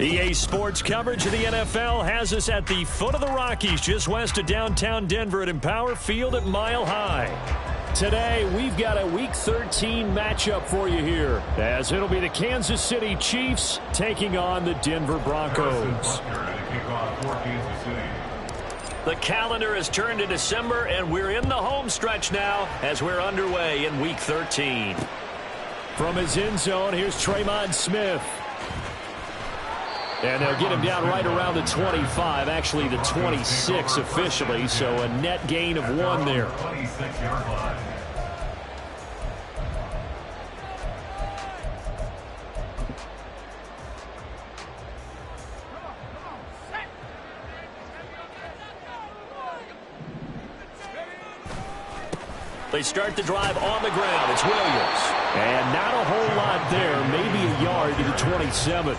EA Sports coverage of the NFL has us at the foot of the Rockies, just west of downtown Denver at Empower Field at Mile High. Today, we've got a Week 13 matchup for you here, as it'll be the Kansas City Chiefs taking on the Denver Broncos. The calendar has turned to December, and we're in the home stretch now as we're underway in Week 13. From his end zone, here's Tremon Smith. And they'll get him down right around the 25, actually the 26 officially, so a net gain of 1 there. They start the drive on the ground. It's Williams. And not a whole lot there, maybe a yard to the 27.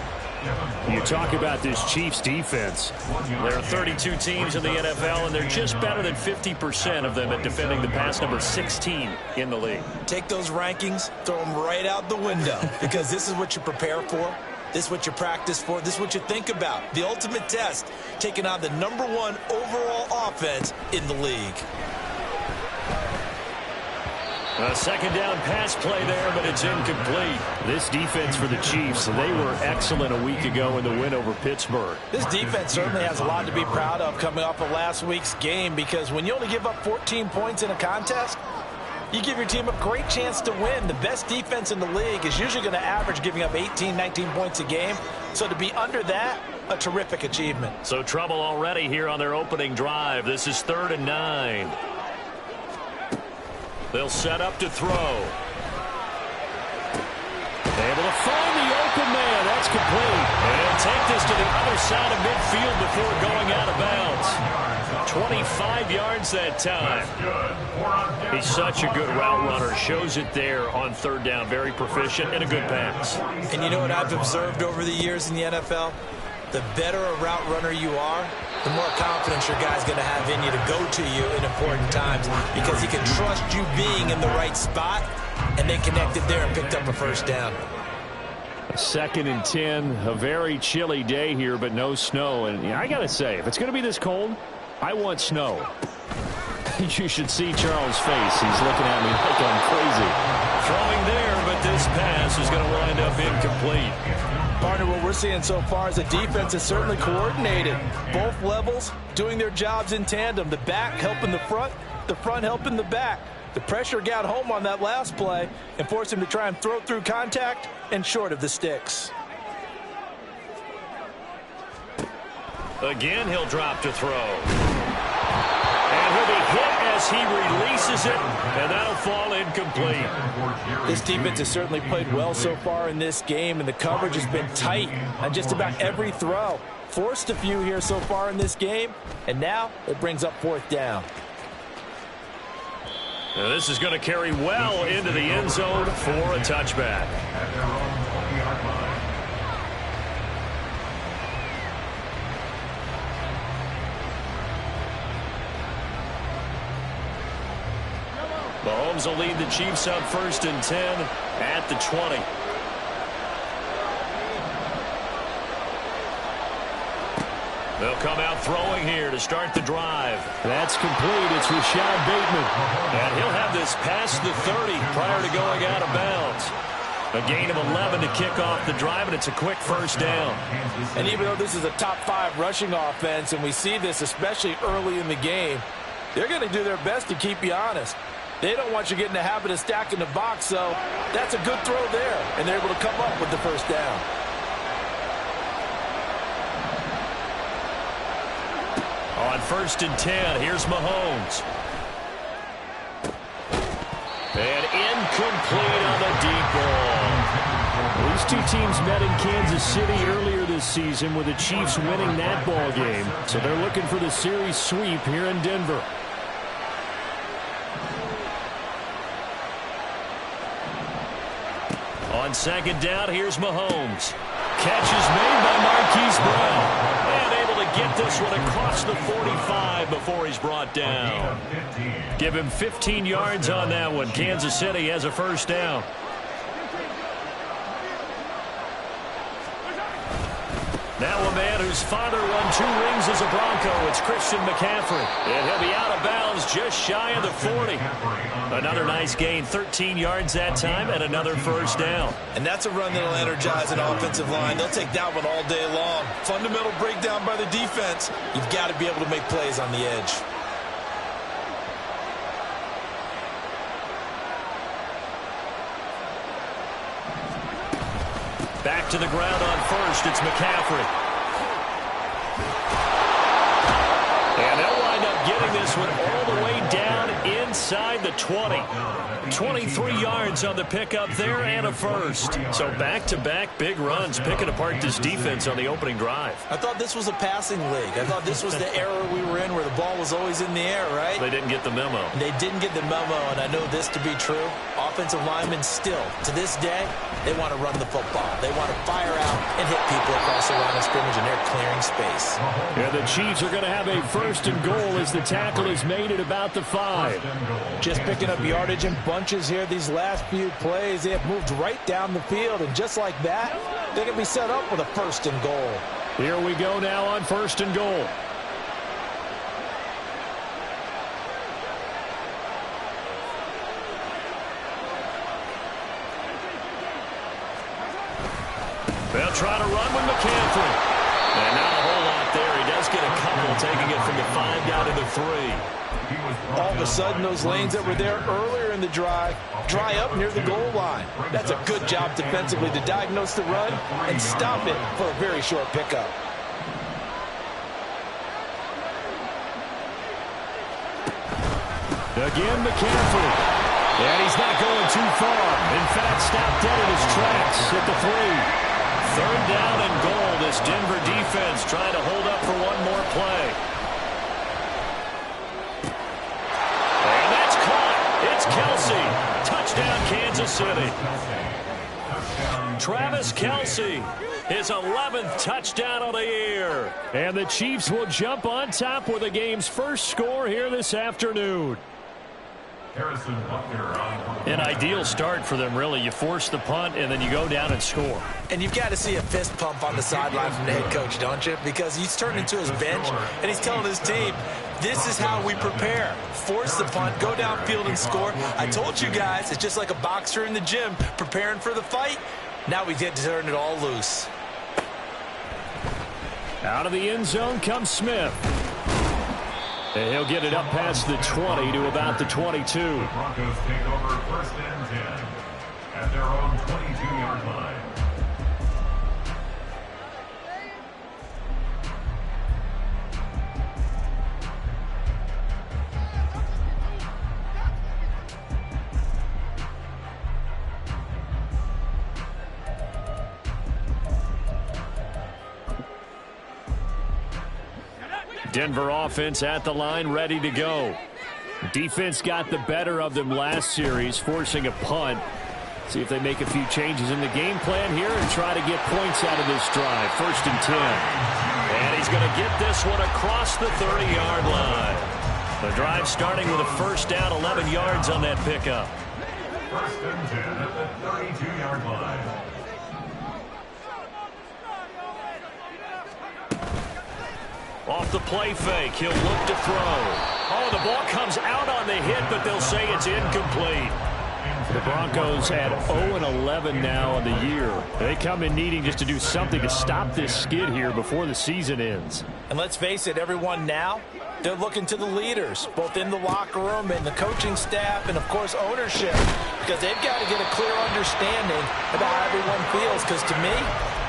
You talk about this Chiefs defense. There are 32 teams in the NFL, and they're just better than 50% of them at defending the pass, number 16 in the league. Take those rankings, throw them right out the window, because this is what you prepare for. This is what you practice for. This is what you think about. The ultimate test, taking on the #1 overall offense in the league. A second down pass play there, but it's incomplete. This defense for the Chiefs, they were excellent a week ago in the win over Pittsburgh. This defense certainly has a lot to be proud of coming off of last week's game, because when you only give up 14 points in a contest, you give your team a great chance to win. The best defense in the league is usually going to average giving up 18, 19 points a game. So to be under that, a terrific achievement. So trouble already here on their opening drive. This is 3rd and 9. They'll set up to throw. Able to find the open man. That's complete. And take this to the other side of midfield before going out of bounds. 25 yards that time. He's such a good route runner. Shows it there on 3rd down. Very proficient and a good pass. And you know what I've observed over the years in the NFL? The better a route runner you are, the more confidence your guy's going to have in you to go to you in important times, because he can trust you being in the right spot, and they connected there and picked up a 1st down. 2nd and 10, a very chilly day here, but no snow. And I got to say, if it's going to be this cold, I want snow. You should see Charles' face. He's looking at me like I'm crazy. Throwing there, but this pass is going to wind up incomplete. Partner, what we're seeing so far is the defense is certainly coordinated. Both levels doing their jobs in tandem. The back helping the front helping the back. The pressure got home on that last play and forced him to try and throw through contact and short of the sticks. Again, he'll drop to throw. And he'll be hit as he releases it, and that'll fall incomplete. This defense has certainly played well so far in this game, and the coverage has been tight on just about every throw. Forced a few here so far in this game, and now it brings up 4th down. Now this is going to carry well into the end zone for a touchback. Mahomes will lead the Chiefs up 1st and 10 at the 20. They'll come out throwing here to start the drive. That's complete. It's Rashad Bateman. And he'll have this past the 30 prior to going out of bounds. A gain of 11 to kick off the drive, and it's a quick 1st down. And even though this is a top 5 rushing offense, and we see this especially early in the game, they're going to do their best to keep you honest. They don't want you getting the habit of stacking the box, so that's a good throw there, and they're able to come up with the 1st down. On 1st and 10, here's Mahomes. And incomplete on the deep ball. These two teams met in Kansas City earlier this season, with the Chiefs winning that ball game. So they're looking for the series sweep here in Denver. On 2nd down, here's Mahomes. Catch is made by Marquise Brown. And able to get this one across the 45 before he's brought down. Give him 15 yards on that one. Kansas City has a 1st down. Now a man whose father won 2 rings as a Bronco. It's Christian McCaffrey. And he'll be out of bounds just shy of the 40. Another nice gain, 13 yards that time, and another first down. And that's a run that'll energize an offensive line. They'll take that one all day long. Fundamental breakdown by the defense. You've got to be able to make plays on the edge. Back to the ground on first. It's McCaffrey. And they'll wind up getting this one all the way down inside the 20. 23 yards on the pickup there and a first. So back-to-back big runs, picking apart this defense on the opening drive. I thought this was a passing league. I thought this was the era we were in where the ball was always in the air, right? They didn't get the memo. They didn't get the memo, and I know this to be true. Offensive linemen still, to this day, they want to run the football. They want to fire out and hit people across the line of scrimmage, and they're clearing space. And the Chiefs are going to have a first and goal as the tackle is made at about the 5. Just picking up yardage in bunches here these last few plays. They have moved right down the field, and just like that, they can be set up with a first and goal. Here we go now on first and goal. They'll try to run with McCaffrey. And not a whole lot there. He does get a couple, taking it from the 5 down to the 3. All of a sudden, those lanes that were there earlier in the drive dry up near the goal line. That's a good job defensively to diagnose the run and stop it for a very short pickup. Again, McCaffrey. And he's not going too far. In fact, stopped dead in his tracks at the 3. 3rd down and goal. This Denver defense trying to hold up for one more play. And that's caught. It's Kelsey. Touchdown, Kansas City. Travis Kelsey, his 11th touchdown of the year. And the Chiefs will jump on top with the game's first score here this afternoon. An ideal start for them, really. You force the punt, and then you go down and score. And you've got to see a fist pump on the sideline from the head coach, don't you? Because he's turned into his bench, and he's telling his team, this is how we prepare. Force the punt, go downfield and score. I told you guys, it's just like a boxer in the gym preparing for the fight. Now we get to turn it all loose. Out of the end zone comes Smith. And he'll get it up past the 20 to about the 22. The Broncos take over 1st and 10 at their own 22-yard line. Denver offense at the line, ready to go. Defense got the better of them last series, forcing a punt. See if they make a few changes in the game plan here and try to get points out of this drive. 1st and 10. And he's going to get this one across the 30-yard line. The drive starting with a first down, 11 yards on that pickup. 1st and 10 at the 32-yard line. Off the play fake, he'll look to throw. Oh, the ball comes out on the hit, but they'll say it's incomplete. The Broncos at 0-11 now on the year. They come in needing just to do something to stop this skid here before the season ends. And let's face it, everyone now, they're looking to the leaders, both in the locker room and the coaching staff and, of course, ownership, because they've got to get a clear understanding about how everyone feels, because to me,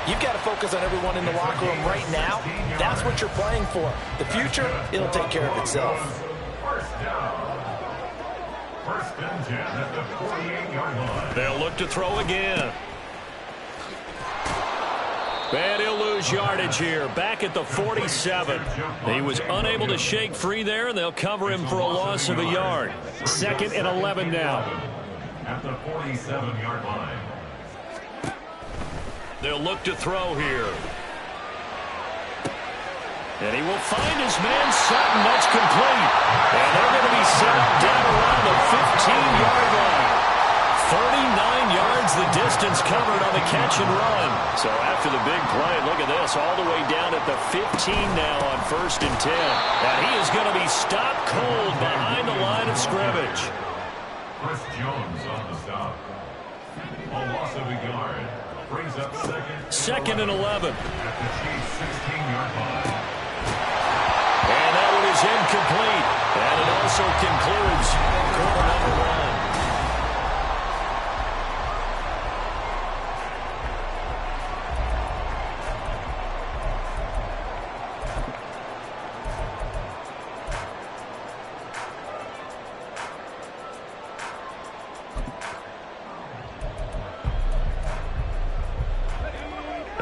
you've got to focus on everyone in the locker room right now. That's what you're playing for. The future, it'll take care of itself. 1st and 10 at the 48-yard line. They'll look to throw again. And he'll lose yardage here. Back at the 47. He was unable to shake free there, and they'll cover him for a loss of a yard. 2nd and 11 now. At the 47-yard line. They'll look to throw here. And he will find his man Sutton. That's complete. And they're going to be set up down around the 15-yard line. 39 yards the distance covered on the catch and run. So after the big play, look at this, all the way down at the 15 now on 1st and 10. And he is going to be stopped cold behind the line of scrimmage. Chris Jones on the stop. A loss of a yard. Brings up second and 11. At the Chiefs' 16-yard line. And that one is incomplete. And it also concludes quarter number 1.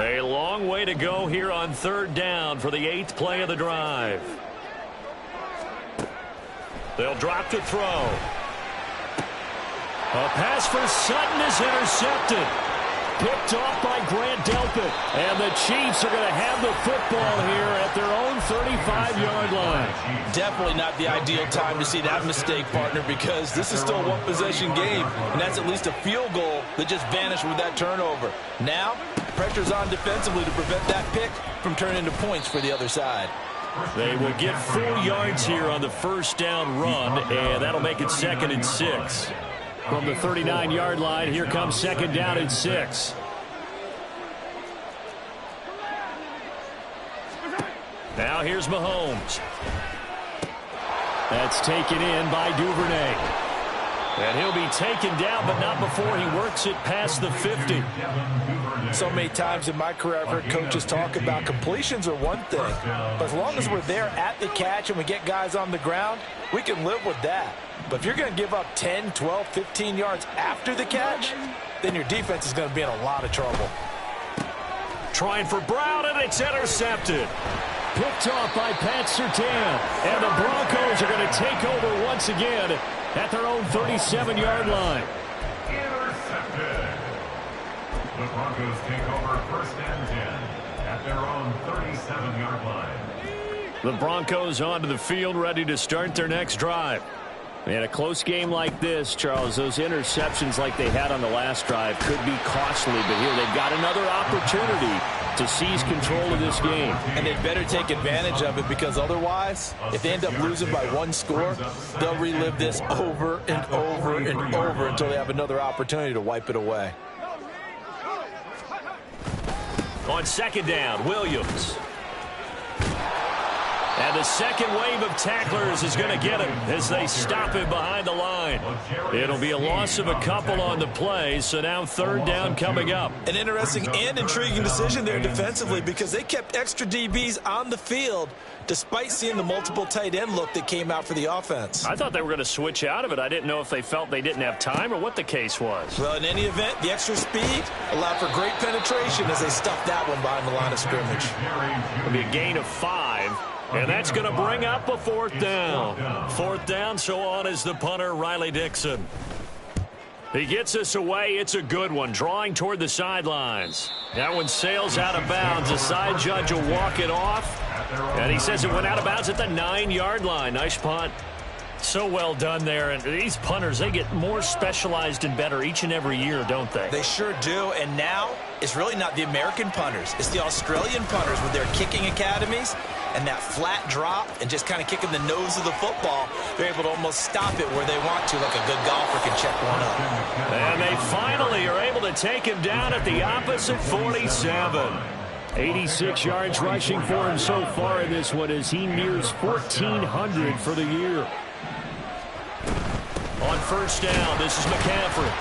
A long way to go here on 3rd down for the 8th play of the drive. They'll drop to throw. A pass for Sutton is intercepted. Picked off by Grant Delpit. And the Chiefs are going to have the football here at their own 35-yard line. Definitely not the ideal time to see that mistake, partner, because this is still a one-possession game, and that's at least a field goal that just vanished with that turnover. Now, pressure's on defensively to prevent that pick from turning into points for the other side. They will get 4 yards here on the 1st down run, and that'll make it 2nd and 6. From the 39-yard line, here comes 2nd down and 6. Now here's Mahomes. That's taken in by Duvernay. And he'll be taken down, but not before he works it past the 50. So many times in my career, I've heard coaches talk about completions are one thing, but as long as we're there at the catch and we get guys on the ground, we can live with that. But if you're going to give up 10, 12, 15 yards after the catch, then your defense is going to be in a lot of trouble. Trying for Brown, and it's intercepted. Picked off by Pat Surtain. And the Broncos are going to take over once again at their own 37-yard line. Intercepted. The Broncos take over 1st and 10 at their own 37-yard line. The Broncos onto the field, ready to start their next drive. In a close game like this, Charles, those interceptions like they had on the last drive could be costly, but here they've got another opportunity to seize control of this game. And they'd better take advantage of it, because otherwise, if they end up losing by 1 score, they'll relive this over and over and over until they have another opportunity to wipe it away. On 2nd down, Williams. And the second wave of tacklers is going to get him as they stop him behind the line. It'll be a loss of a couple on the play, so now 3rd down coming up. An interesting and intriguing decision there defensively, because they kept extra DBs on the field despite seeing the multiple tight end look that came out for the offense. I thought they were going to switch out of it. I didn't know if they felt they didn't have time or what the case was. Well, in any event, the extra speed allowed for great penetration as they stuffed that one behind the line of scrimmage. It'll be a gain of 5. And that's going to bring up a 4th down. 4th down, so on is the punter, Riley Dixon. He gets us away. It's a good one, drawing toward the sidelines. That one sails out of bounds. The side judge will walk it off. And he says it went out of bounds at the 9-yard line. Nice punt. So well done there. And these punters, they get more specialized and better each and every year, don't they? They sure do. And now it's really not the American punters. It's the Australian punters with their kicking academies and that flat drop and just kind of kicking the nose of the football. They're able to almost stop it where they want to, like a good golfer can check one up. And they finally are able to take him down at the opposite 47. 86 yards rushing for him so far in this one as he nears 1,400 for the year. On 1st down, this is McCaffrey.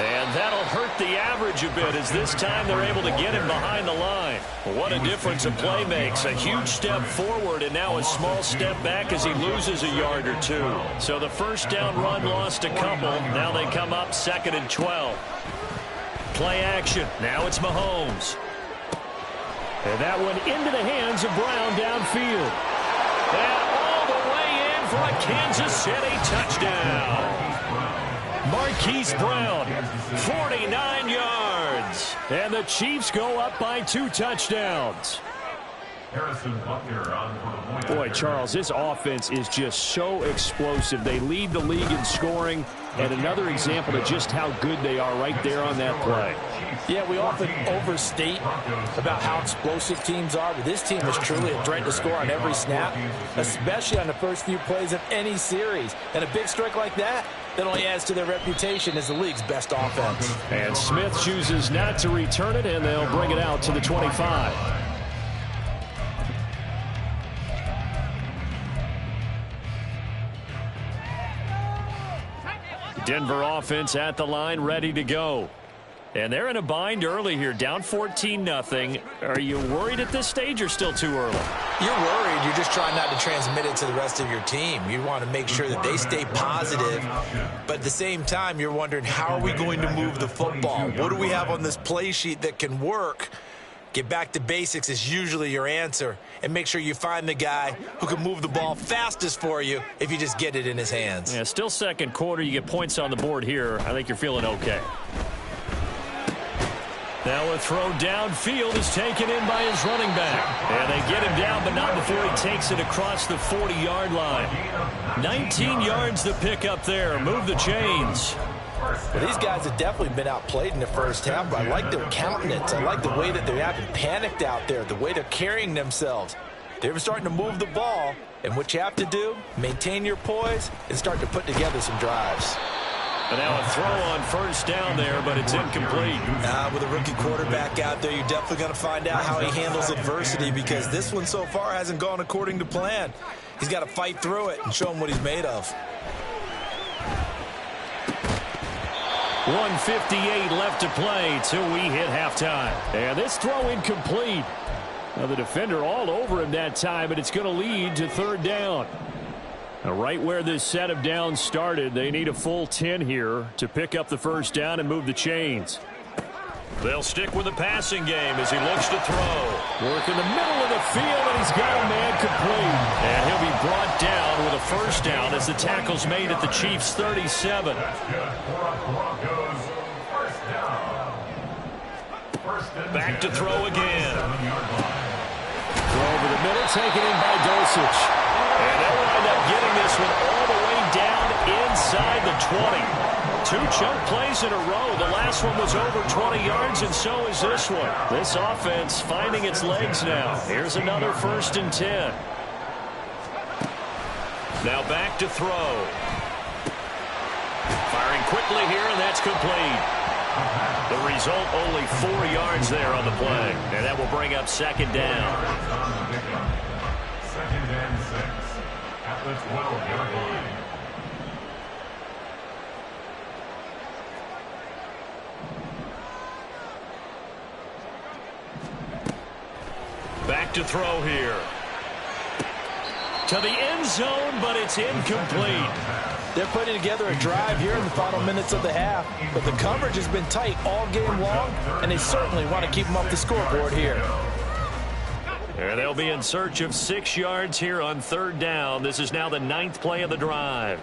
And that'll hurt the average a bit as this time they're able to get him behind the line. What a difference a play makes. A huge step forward and now a small step back as he loses a yard or 2. So the 1st down run lost a couple. Now they come up 2nd and 12. Play action. Now it's Mahomes. And that one into the hands of Brown downfield. And all the way in for a Kansas City touchdown. Marquise Brown, 49 yards. And the Chiefs go up by 2 touchdowns. Boy, Charles, this offense is just so explosive. They lead the league in scoring, and another example of just how good they are right there on that play. Yeah, we often overstate about how explosive teams are, but this team is truly a threat to score on every snap, especially on the first few plays of any series. And a big strike like that only adds to their reputation as the league's best offense. And Smith chooses not to return it, and they'll bring it out to the 25. Denver offense at the line, ready to go. And they're in a bind early here, down 14-0. Are you worried at this stage or still too early? You're worried. You're just trying not to transmit it to the rest of your team. You want to make sure that they stay positive. But at the same time, you're wondering, how are we going to move the football? What do we have on this play sheet that can work? Get back to basics is usually your answer. And make sure you find the guy who can move the ball fastest for you if you just get it in his hands. Yeah, still second quarter. You get points on the board here. I think you're feeling okay. Now a throw downfield is taken in by his running back. And they get him down, but not before he takes it across the 40-yard line. 19 yards to pick up there. Move the chains. Well, these guys have definitely been outplayed in the first half, but I like their countenance. I like the way that they haven't panicked out there, the way they're carrying themselves. They're starting to move the ball, and what you have to do, maintain your poise and start to put together some drives. And now a throw on first down there, but it's incomplete. With a rookie quarterback out there, you're definitely going to find out how he handles adversity, because this one so far hasn't gone according to plan. He's got to fight through it and show him what he's made of. 1:58 left to play till we hit halftime. And this throw incomplete. Now the defender all over him that time, but it's going to lead to third down. Now right where this set of downs started, they need a full 10 here to pick up the first down and move the chains. They'll stick with the passing game as he looks to throw. Work in the middle of the field, and he's got a man complete. And he'll be brought down with a first down as the tackle's made at the Chiefs' 37. Back to throw again. Throw over the middle, taken in by Dulcich. And they'll wind up getting this one all the way down inside the 20. Two chunk plays in a row. The last one was over 20 yards, and so is this one. This offense finding its legs now. Here's another 1st and 10. Now back to throw. Firing quickly here, and that's complete. The result, only 4 yards there on the play. And that will bring up second down. Second and 6 at the 12-yard line. Back to throw here. To the end zone, but it's incomplete. They're putting together a drive here in the final minutes of the half, but the coverage has been tight all game long, and they certainly want to keep them off the scoreboard here. And they'll be in search of 6 yards here on third down. This is now the 9th play of the drive.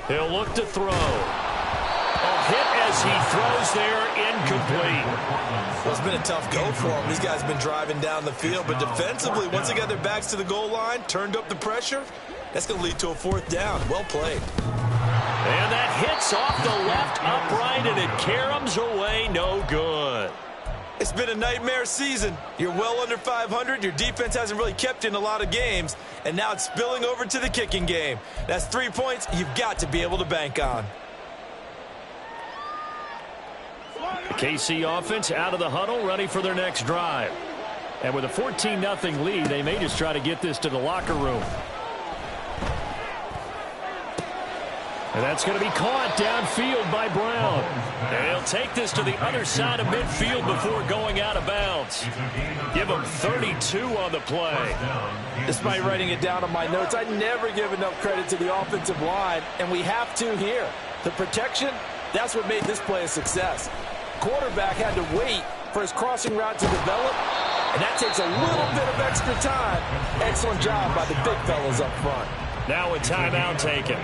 He'll look to throw. A hit as he throws there, incomplete. Well, it's been a tough go for him. These guys have been driving down the field, but defensively, once they got their backs to the goal line, turned up the pressure, that's going to lead to a 4th down. Well played. And that hits off the left upright, and it caroms away, no good. It's been a nightmare season. You're well under 500. Your defense hasn't really kept you in a lot of games, and now it's spilling over to the kicking game. That's 3 points you've got to be able to bank on. The KC offense out of the huddle, ready for their next drive. And with a 14-0 lead, they may just try to get this to the locker room. And that's going to be caught downfield by Brown. And he'll take this to the other side of midfield before going out of bounds. Give him 32 on the play. Despite writing it down on my notes, I never give enough credit to the offensive line, and we have to here. The protection, that's what made this play a success. Quarterback had to wait for his crossing route to develop, And that takes a little bit of extra time. Excellent job by the big fellas up front. Now a timeout taken.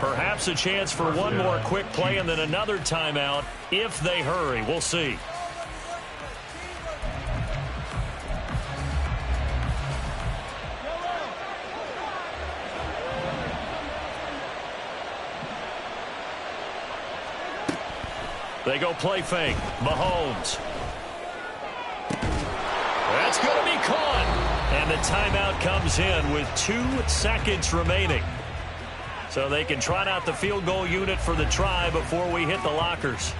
Perhaps a chance for one more quick play and then another timeout if they hurry. We'll see. They go play fake. Mahomes. That's going to be caught. And the timeout comes in with 2 seconds remaining. So they can trot out the field goal unit for the try before we hit the lockers.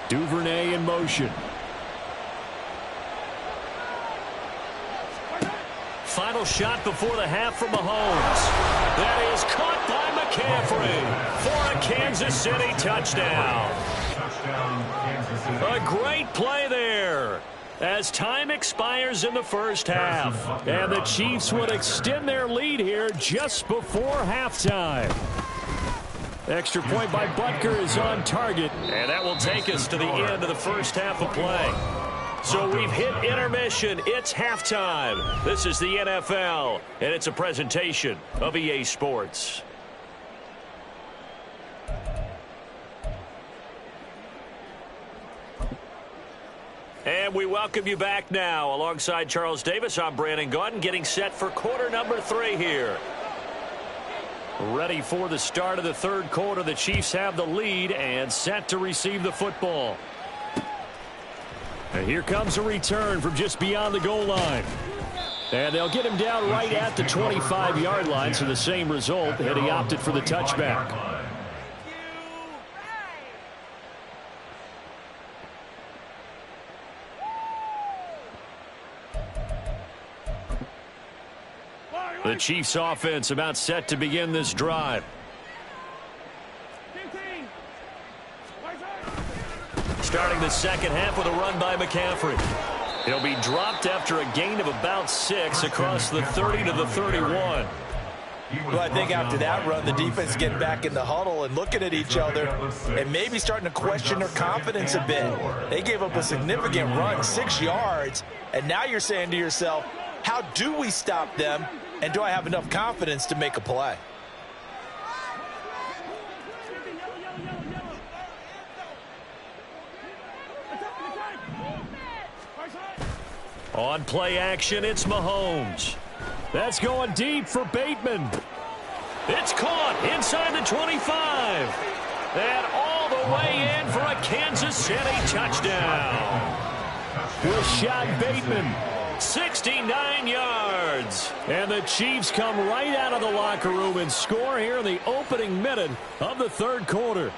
Duvernay in motion. Final shot before the half from Mahomes. That is caught by McCaffrey for a Kansas City touchdown. A great play there as time expires in the first half. And the Chiefs would extend their lead here just before halftime. Extra point by Butker is on target. And that will take us to the end of the first half of play. So we've hit intermission. It's halftime. This is the NFL, and it's a presentation of EA Sports. And we welcome you back now. Alongside Charles Davis, I'm Brandon Gaudin, getting set for quarter number 3 here. Ready for the start of the third quarter. The Chiefs have the lead and set to receive the football. And here comes a return from just beyond the goal line. And they'll get him down right at the 25-yard line, so the same result, and he opted for the touchback. The Chiefs offense about set to begin this drive. Starting the second half with a run by McCaffrey. He'll be dropped after a gain of about 6 across the 30 to the 31. Well, I think after that run, the defense is getting back in the huddle and looking at each other and maybe starting to question their confidence a bit. They gave up a significant run, 6 yards, and now you're saying to yourself, how do we stop them? And do I have enough confidence to make a play? On play action, it's Mahomes. That's going deep for Bateman. It's caught inside the 25. And all the way in for a Kansas City touchdown. Rashad Bateman. 69 yards. And the Chiefs come right out of the locker room and score here in the opening minute of the third quarter.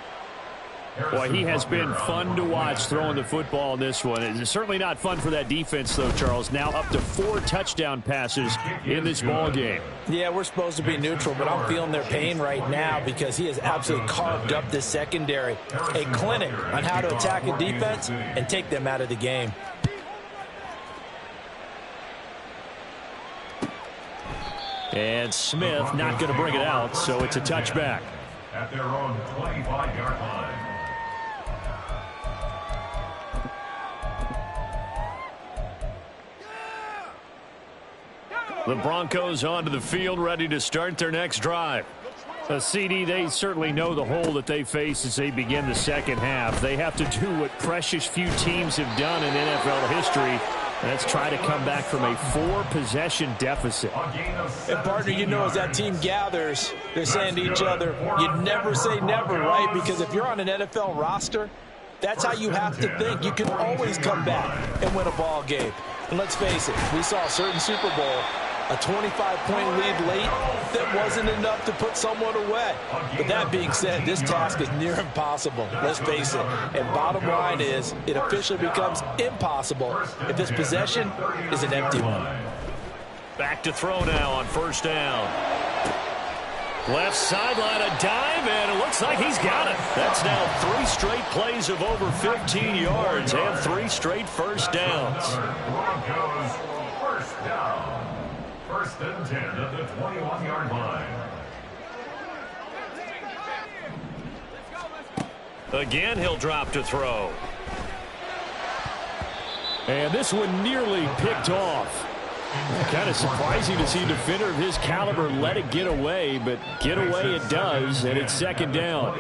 Boy, he has been fun to watch throwing the football in this one. It's certainly not fun for that defense, though, Charles. Now up to 4 touchdown passes in this ball game. Yeah, we're supposed to be neutral, but I'm feeling their pain right now because he has absolutely carved up this secondary. A clinic on how to attack a defense and take them out of the game. And Smith not going to bring it out, so it's a touchback. At their own 25-yard line. The Broncos onto the field, ready to start their next drive. CD, they certainly know the hole that they face as they begin the second half. They have to do what precious few teams have done in NFL history. Let's try to come back from a 4-possession deficit. And, partner, you know, as that team gathers, they're saying to each other, you never say never, right? Because if you're on an NFL roster, that's how you have to think. You can always come back and win a ball game. And let's face it, we saw a certain Super Bowl, a 25-point lead late that wasn't enough to put someone away. But that being said, this task is near impossible. Let's face it. And bottom line is, it officially becomes impossible if this possession is an empty one. Back to throw now on first down. Left sideline, a dive, and it looks like he's got it. That's now 3 straight plays of over 15 yards and 3 straight first downs. Broncos first down. First and 10 at the 21-yard line. Again, he'll drop to throw. And this one nearly picked off. Kind of surprising to see a defender of his caliber let it get away, but get away it does, and it's second down.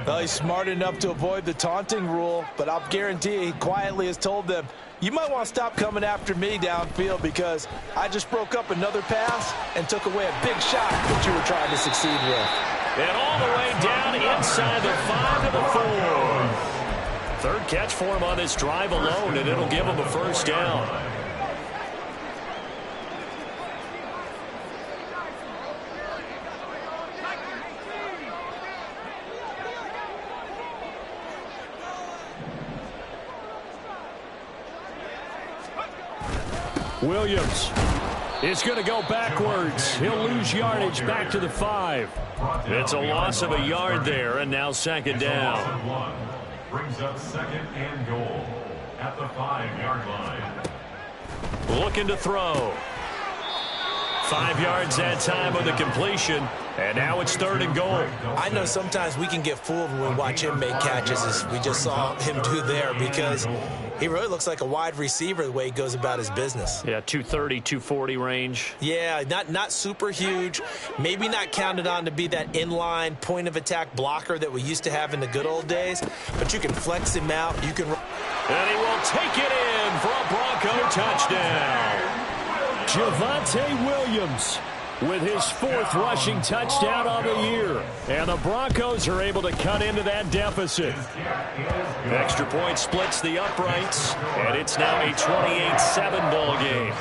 Well, he's smart enough to avoid the taunting rule, but I'll guarantee he quietly has told them, you might want to stop coming after me downfield because I just broke up another pass and took away a big shot that you were trying to succeed with. And all the way down inside the 5 to the 4. Third catch for him on this drive alone, and it'll give him a first down. Williams is going to go backwards. He'll lose yardage back to the 5. It's a loss of a yard there, and now second down. Brings up second and goal at the 5-yard line. Looking to throw. 5 yards that time with the completion, and now it's third and goal. I know sometimes we can get fooled when we watch him make catches, as we just saw him do there, because he really looks like a wide receiver the way he goes about his business. Yeah, 230, 240 range. Yeah, not super huge. Maybe not counted on to be that inline point-of-attack blocker that we used to have in the good old days, but you can flex him out. You can. And he will take it in for a Bronco touchdown. Javonte Williams with his 4th rushing touchdown on the year. And the Broncos are able to cut into that deficit. Extra point splits the uprights, and it's now a 28-7 ball game.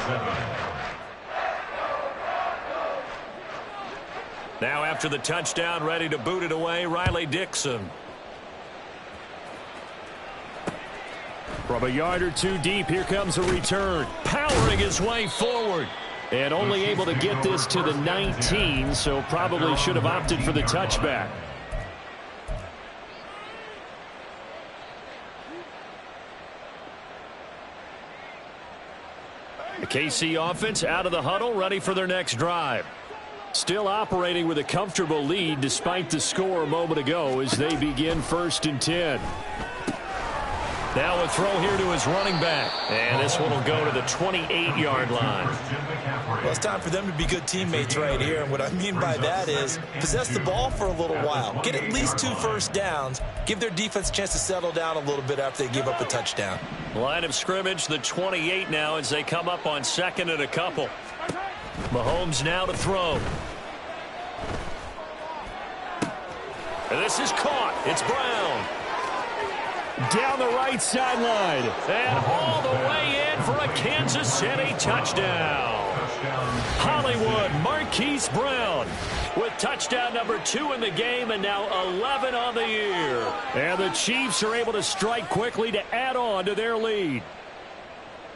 Now after the touchdown, ready to boot it away, Riley Dixon. From a yard or two deep, here comes a return. Powering his way forward. And only able to get this to the 19, so probably should have opted for the touchback. The KC offense out of the huddle, ready for their next drive. Still operating with a comfortable lead despite the score a moment ago as they begin first and 10. Now a throw here to his running back. And this one will go to the 28-yard line. Well, it's time for them to be good teammates right here. And what I mean by that is possess the ball for a little while. Get at least 2 first downs. Give their defense a chance to settle down a little bit after they give up a touchdown. Line of scrimmage, the 28 now as they come up on second and a couple. Mahomes now to throw. And this is caught. It's Brown. Down the right sideline. And all the way in for a Kansas City touchdown. Hollywood Marquise Brown with touchdown number 2 in the game and now 11 on the year. And the Chiefs are able to strike quickly to add on to their lead.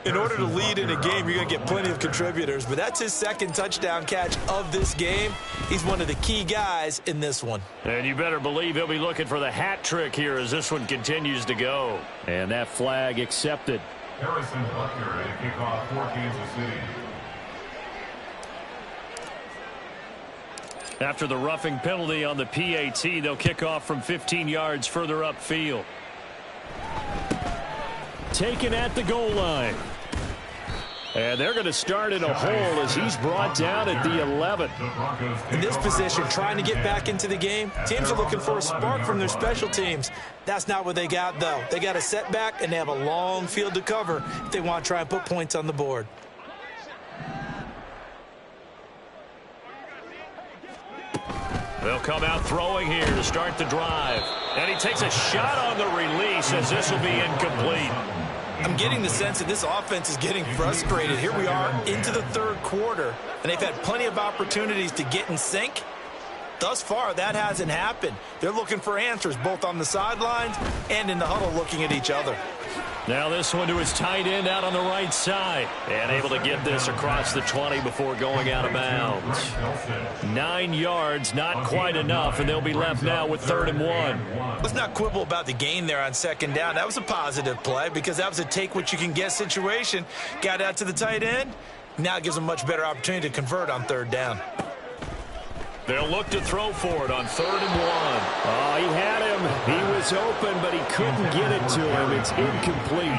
In order to lead in a game, you're going to get plenty of contributors, but that's his 2nd touchdown catch of this game. He's one of the key guys in this one. And you better believe he'll be looking for the hat trick here as this one continues to go. And that flag accepted. Harrison Butker to kick off for Kansas City. After the roughing penalty on the PAT, they'll kick off from 15 yards further upfield. Taken at the goal line. And they're going to start in a hole as he's brought down at the 11. In this position, trying to get back into the game, teams are looking for a spark from their special teams. That's not what they got, though. They got a setback, and they have a long field to cover if they want to try and put points on the board. They'll come out throwing here to start the drive. And he takes a shot on the release as this will be incomplete. I'm getting the sense that this offense is getting frustrated. Here we are into the 3rd quarter, and they've had plenty of opportunities to get in sync. thus far, that hasn't happened. They're looking for answers both on the sidelines and in the huddle looking at each other. Now this one to his tight end out on the right side. And able to get this across the 20 before going out of bounds. 9 yards, not quite enough, and they'll be left now with 3rd and 1. Let's not quibble about the gain there on 2nd down. That was a positive play because that was a take-what-you-can-get situation. Got out to the tight end. Now it gives them a much better opportunity to convert on 3rd down. They'll look to throw for it on 3rd and 1. Oh, he had him. He was open, but he couldn't get it to him. It's incomplete.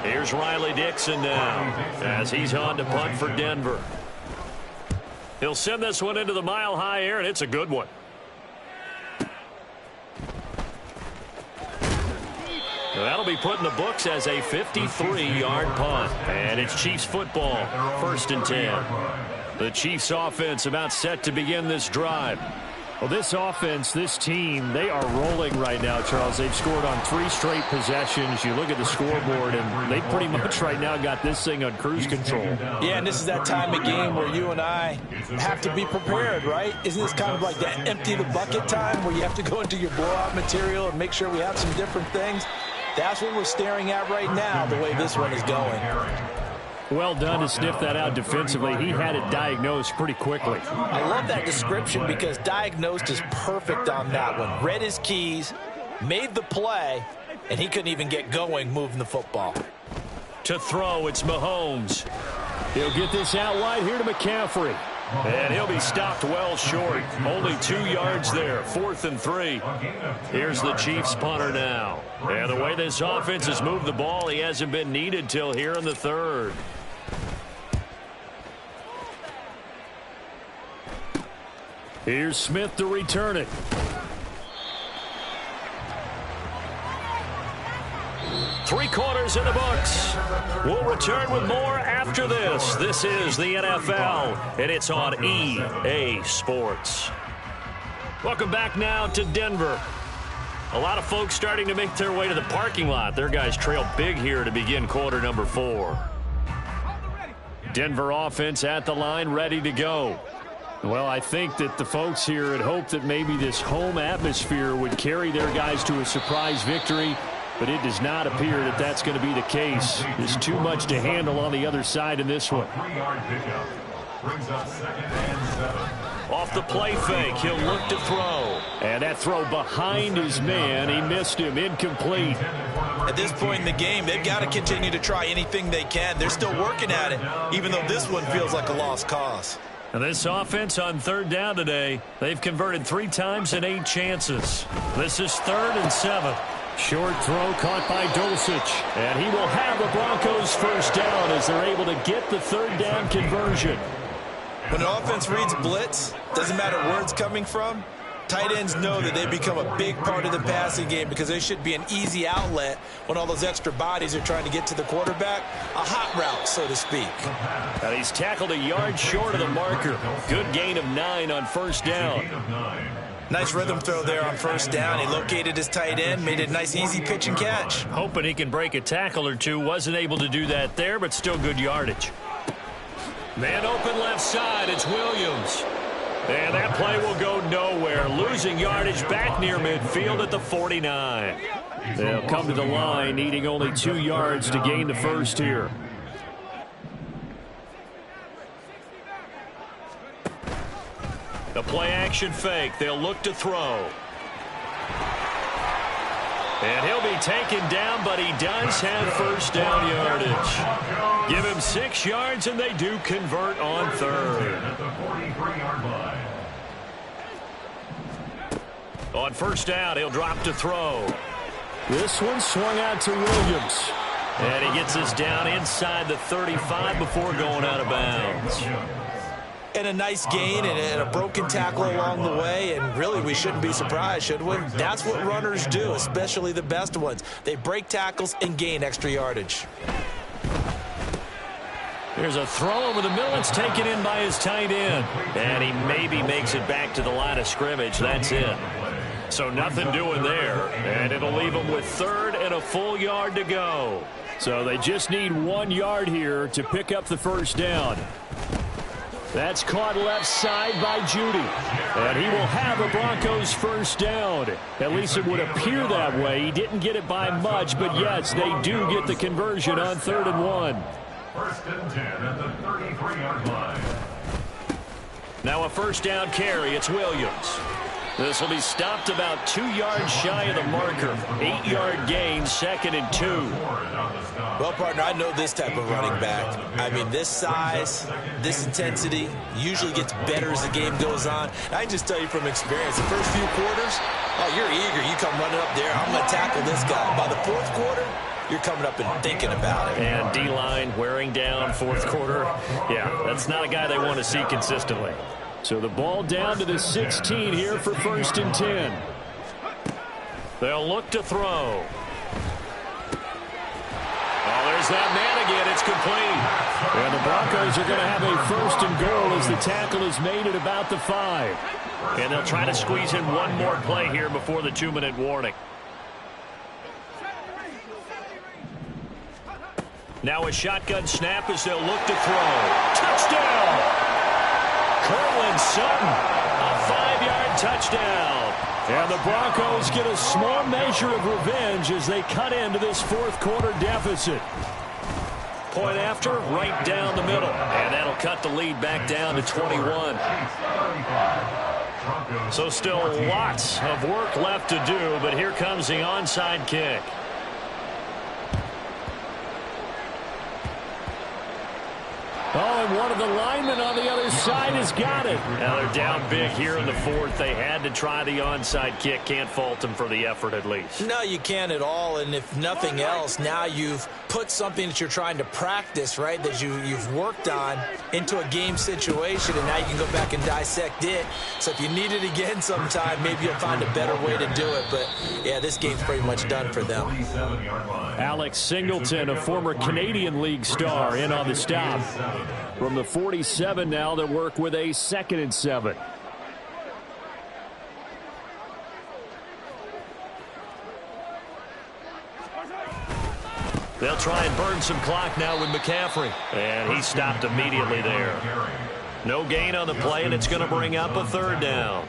Here's Riley Dixon now as he's on to punt for Denver. He'll send this one into the mile-high air, and it's a good one. That'll be put in the books as a 53-yard punt. And it's Chiefs football, 1st and 10. The Chiefs offense about set to begin this drive. Well, this offense, this team, they are rolling right now, Charles. They've scored on 3 straight possessions. You look at the scoreboard, and they pretty much right now got this thing on cruise control. Yeah, and this is that time of game where you and I have to be prepared, right? Isn't this kind of like that empty the bucket time where you have to go into your blowout material and make sure we have some different things? That's what we're staring at right now, the way this one is going. Well done to sniff that out defensively. He had it diagnosed pretty quickly. I love that description because diagnosed is perfect on that one. Read his keys, made the play, and he couldn't even get going moving the football. To throw, it's Mahomes. He'll get this out wide here to McCaffrey. And he'll be stopped well short. Only 2 yards there. 4th and 3. Here's the Chiefs punter now. And the way this offense has moved the ball, he hasn't been needed till here in the 3rd. Here's Smith to return it. Three-quarters in the books. We'll return with more after this. This is the NFL, and it's on EA Sports. Welcome back now to Denver. A lot of folks starting to make their way to the parking lot. Their guys trail big here to begin quarter number 4. Denver offense at the line, ready to go. Well, I think that the folks here had hoped that maybe this home atmosphere would carry their guys to a surprise victory, but it does not appear that that's going to be the case. There's too much to handle on the other side in this one. 3-yard pickup brings up 2nd and 7. Off the play fake, he'll look to throw. And that throw behind his man. He missed him. Incomplete. At this point in the game, they've got to continue to try anything they can. They're still working at it, even though this one feels like a lost cause. And this offense on 3rd down today, they've converted 3 times in 8 chances. This is 3rd and 7. Short throw caught by Dulcich. And he will have the Broncos 1st down as they're able to get the 3rd down conversion. When an offense reads blitz, doesn't matter where it's coming from, tight ends know that they become a big part of the passing game because they should be an easy outlet when all those extra bodies are trying to get to the quarterback. A hot route, so to speak. And he's tackled a yard short of the marker. Good gain of 9 on 1st down. Nice rhythm throw there on 1st down. He located his tight end, made it a nice, easy pitch and catch. Hoping he can break a tackle or two. Wasn't able to do that there, but still good yardage. Man open left side. It's Williams. And that play will go nowhere. Losing yardage back near midfield at the 49. They'll come to the line, needing only 2 yards to gain the 1st here. The play action fake. They'll look to throw. And he'll be taken down, but he does have 1st down yardage. Give him 6 yards, and they do convert on 3rd. On 1st down, he'll drop to throw. This one swung out to Williams. And he gets this down inside the 35 before going out of bounds. And a nice gain and a broken tackle along the way, and really we shouldn't be surprised, should we? That's what runners do, especially the best ones. They break tackles and gain extra yardage. There's a throw over the middle. It's taken in by his tight end. And he maybe makes it back to the line of scrimmage. That's it. So nothing doing there. And it'll leave him with 3rd and a full yard to go. So they just need 1 yard here to pick up the 1st down. That's caught left side by Judy. And he will have a Broncos first down. At least it would appear that way. He didn't get it by much, but yes, they do get the conversion on 3rd and 1. 1st and 10 at the 33-yard line. Now a first down carry. It's Williams. This will be stopped about 2 yards shy of the marker. 8-yard gain, 2nd and 2. Well, partner, I know this type of running back. I mean, this size, this intensity usually gets better as the game goes on. I can just tell you from experience, the first few quarters, oh, you're eager. You come running up there, I'm going to tackle this guy. By the 4th quarter, you're coming up and thinking about it. And D-line wearing down 4th quarter. Yeah, that's not a guy they want to see consistently. So the ball down to the 16 here for 1st and 10. They'll look to throw. Oh, there's that man again. It's complete. And the Broncos are going to have a 1st and goal as the tackle is made at about the 5. And they'll try to squeeze in one more play here before the 2-minute warning. Now a shotgun snap as they'll look to throw. Touchdown! Cortland Sutton, a 5-yard touchdown. And the Broncos get a small measure of revenge as they cut into this 4th quarter deficit. Point after, right down the middle. And that'll cut the lead back down to 21. So still lots of work left to do, but here comes the onside kick. Oh, and one of the linemen on the other side has got it. Now they're down big here in the 4th. They had to try the onside kick. Can't fault them for the effort at least. No, you can't at all. And if nothing else, now you've put something that you're trying to practice, right, that you've worked on into a game situation, and now you can go back and dissect it. So if you need it again sometime, maybe you'll find a better way to do it. But, yeah, this game's pretty much done for them. Alex Singleton, a former Canadian League star, in on the stop. From the 47 now, they'll work with a 2nd and 7. They'll try and burn some clock now with McCaffrey. And he stopped immediately there. No gain on the play, and it's going to bring up a 3rd down.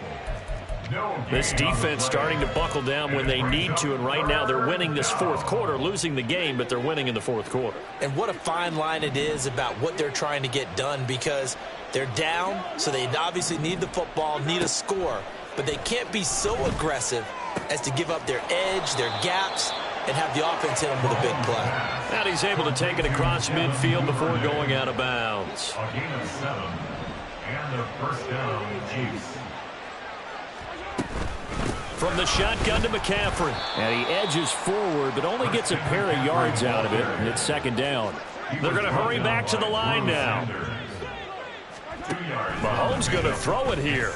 This defense starting to buckle down when they need to, and right now they're winning this 4th quarter, losing the game, but they're winning in the 4th quarter. And what a fine line it is about what they're trying to get done, because they're down, so they obviously need the football, need a score, but they can't be so aggressive as to give up their edge, their gaps, and have the offense hit them with a big play. And he's able to take it across midfield before going out of bounds. A gain of 7, and a first down, Chiefs. From the shotgun to McCaffrey. And he edges forward, but only gets a pair of yards out of it, and it's 2nd down. They're going to hurry back to the line now. Mahomes going to throw it here.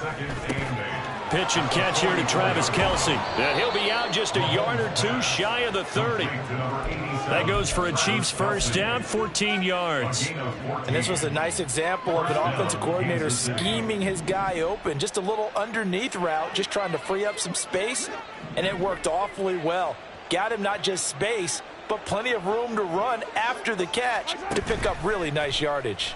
Pitch and catch here to Travis Kelce. And he'll be out just a yard or 2 shy of the 30. That goes for a Chiefs first down, 14 yards. And this was a nice example of an offensive coordinator scheming his guy open. Just a little underneath route, just trying to free up some space, and it worked awfully well. Got him not just space, but plenty of room to run after the catch to pick up really nice yardage.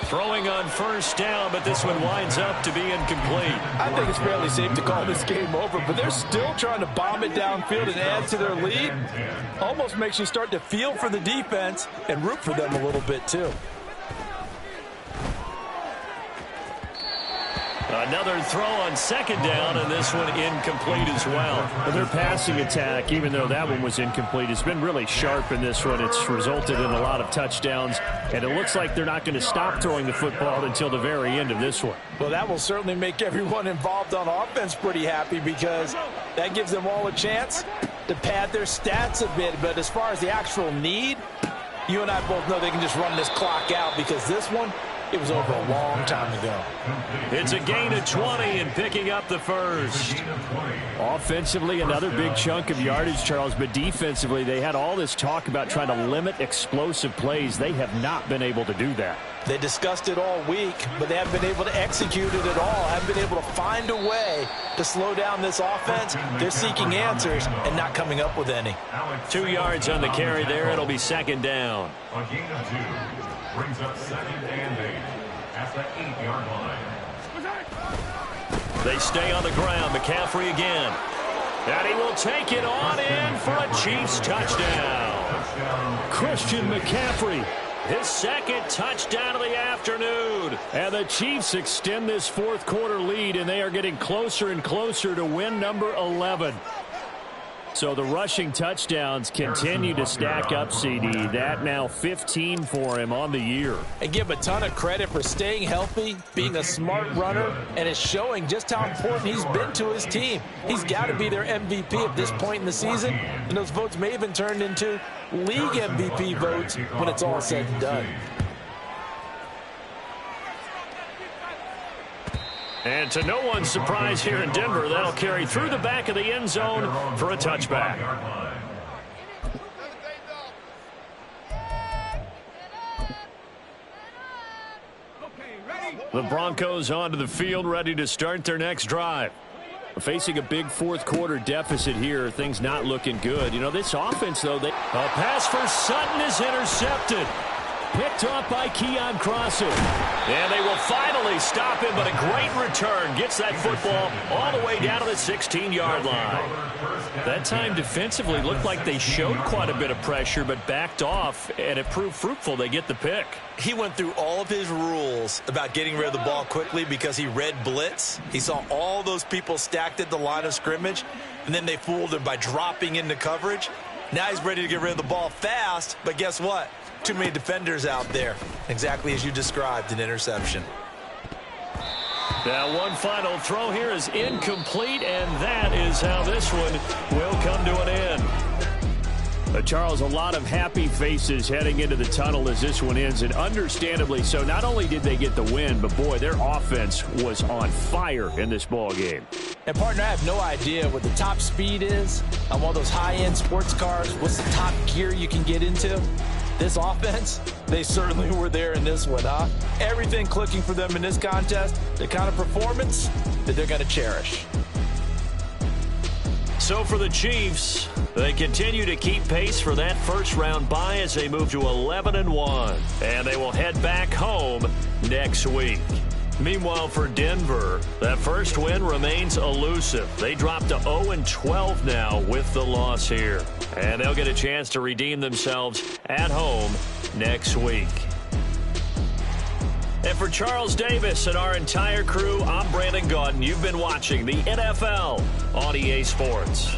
Throwing on first down, but this one winds up to be incomplete. I think it's fairly safe to call this game over, but they're still trying to bomb it downfield and add to their lead. Almost makes you start to feel for the defense and root for them a little bit too. Another throw on 2nd down, and this one incomplete as well. But their passing attack, even though that one was incomplete, has been really sharp in this one. It's resulted in a lot of touchdowns, and it looks like they're not going to stop throwing the football until the very end of this one. Well, that will certainly make everyone involved on offense pretty happy, because that gives them all a chance to pad their stats a bit. But as far as the actual need, you and I both know they can just run this clock out, because this one, it was over a long time ago. It's a gain of 20 and picking up the first. Offensively, another big chunk of yardage, Charles, but defensively, they had all this talk about trying to limit explosive plays. They have not been able to do that. They discussed it all week, but they haven't been able to execute it at all. Haven't been able to find a way to slow down this offense. They're seeking answers and not coming up with any. 2 yards on the carry there. It'll be second down. A gain of 2 brings up 2nd and 8 at the 8-yard line. They stay on the ground. McCaffrey again. And he will take it on in for a Chiefs touchdown. Christian McCaffrey, his second touchdown of the afternoon. And the Chiefs extend this fourth quarter lead, and they are getting closer and closer to win number 11. So the rushing touchdowns continue to stack up, CD. That now 15 for him on the year. And give him a ton of credit for staying healthy, being a smart runner, and it's showing just how important he's been to his team. He's got to be their MVP at this point in the season, and those votes may even turn into league MVP votes when it's all said and done. And to no one's surprise here in Denver, that'll carry through the back of the end zone for a touchback. The Broncos onto the field, ready to start their next drive. Facing a big fourth quarter deficit here, things not looking good. You know, this offense, though, a pass for Sutton is intercepted. Picked off by Keon Crosser. And they will finally stop him, but a great return. Gets that football all the way down to the 16-yard line. That time defensively looked like they showed quite a bit of pressure, but backed off, and it proved fruitful. They get the pick. He went through all of his rules about getting rid of the ball quickly because he read blitz. He saw all those people stacked at the line of scrimmage, and then they fooled him by dropping into coverage. Now he's ready to get rid of the ball fast, but guess what? Too many defenders out there. Exactly as you described, an interception. Now one final throw here is incomplete, and that is how this one will come to an end. Charles, a lot of happy faces heading into the tunnel as this one ends, and understandably so. Not only did they get the win, but boy, their offense was on fire in this ball game. And partner, I have no idea what the top speed is on one of those high-end sports cars. What's the top gear you can get into? This offense, they certainly were there in this one, huh? Everything clicking for them in this contest, the kind of performance that they're going to cherish. So for the Chiefs, they continue to keep pace for that first-round bye as they move to 11-1, and they will head back home next week. Meanwhile, for Denver, that first win remains elusive. They dropped to 0-12 now with the loss here, and they'll get a chance to redeem themselves at home next week. And for Charles Davis and our entire crew, I'm Brandon Gaudin. You've been watching the NFL on EA Sports.